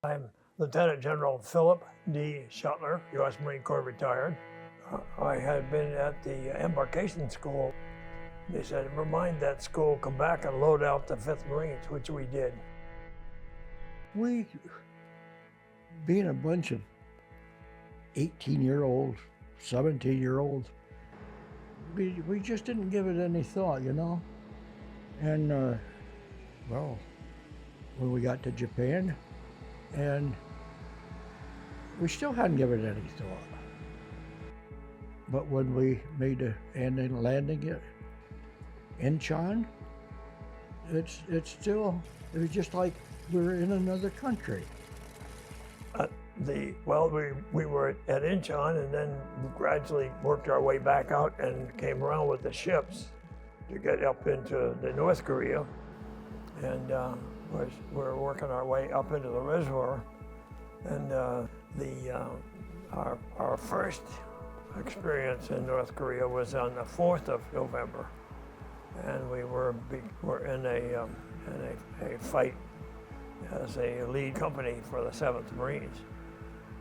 I'm Lieutenant General Philip D. Shuttler, U.S. Marine Corps retired. I had been at the embarkation school. They said, remind that school, come back and load out the 5th Marines, which we did. We, being a bunch of 18-year-olds, 17-year-olds, we just didn't give it any thought, you know? And, well, when we got to Japan, and we still hadn't given it any thought. But when we made the landing it in Incheon, it was just like we were in another country. We were at Incheon and then gradually worked our way back out and came around with the ships to get up into the North Korea. And we're working our way up into the reservoir. And our first experience in North Korea was on the 4th of November. And we were in a fight as a lead company for the 7th Marines.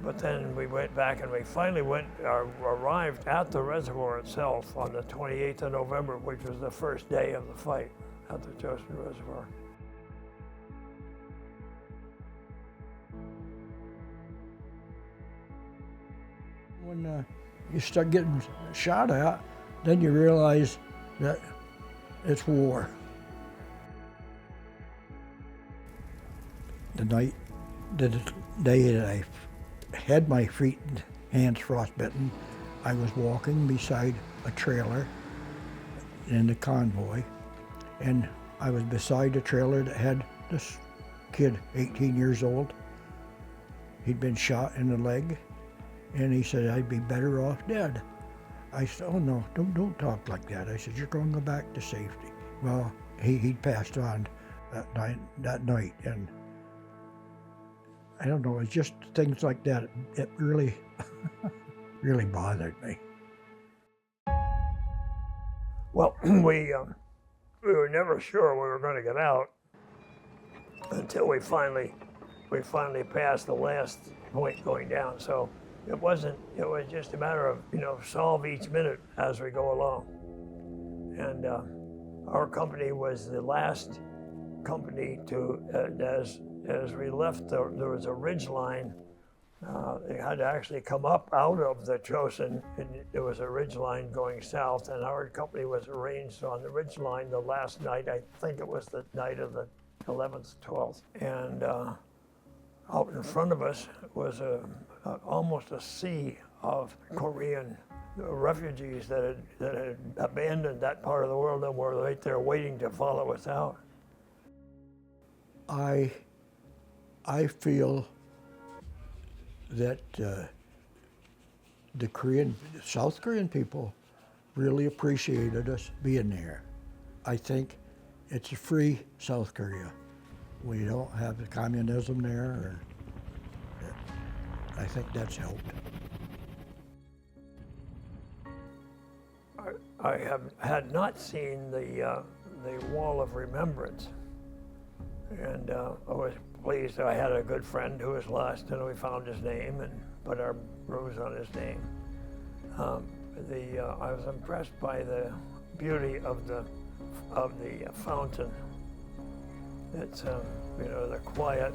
But then we went back and we finally arrived at the reservoir itself on the 28th of November, which was the first day of the fight at the Chosin Reservoir. When you start getting shot at, then you realize that it's war. The day that I had my feet and hands frostbitten, I was walking beside a trailer in the convoy, and I was beside a trailer that had this kid, 18 years old. He'd been shot in the leg, and he said, I'd be better off dead. I said, oh no, don't talk like that. I said, you're going to go back to safety. Well, he'd passed on that night, and I don't know, it's just things like that. It really, really bothered me. Well, we were never sure we were going to get out until we finally passed the last point going down. So it was just a matter of, solve each minute as we go along. And our company was the last company to, as we left, there was a ridge line. It had to actually come up out of the Chosin, and there was a ridge line going south, and our company was arranged on the ridge line the last night. I think it was the night of the 11th, 12th. And out in front of us was almost a sea of Korean refugees that had abandoned that part of the world and were right there waiting to follow us out. I feel that the South Korean people really appreciated us being there. I think it's a free South Korea. We don't have the communism there. I think that's helped. I had not seen the Wall of Remembrance, and I was pleased. I had a good friend who was lost, and we found his name and put our rose on his name. I was impressed by the beauty of the fountain. It's the quiet.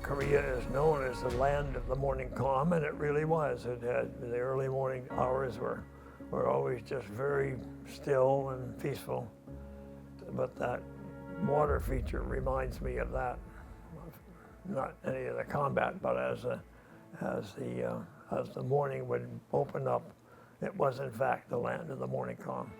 Korea is known as the land of the morning calm, and it really was. It had the early morning hours were always just very still and peaceful. But that water feature reminds me of that. Not any of the combat, but as the morning would open up, it was in fact the land of the morning calm.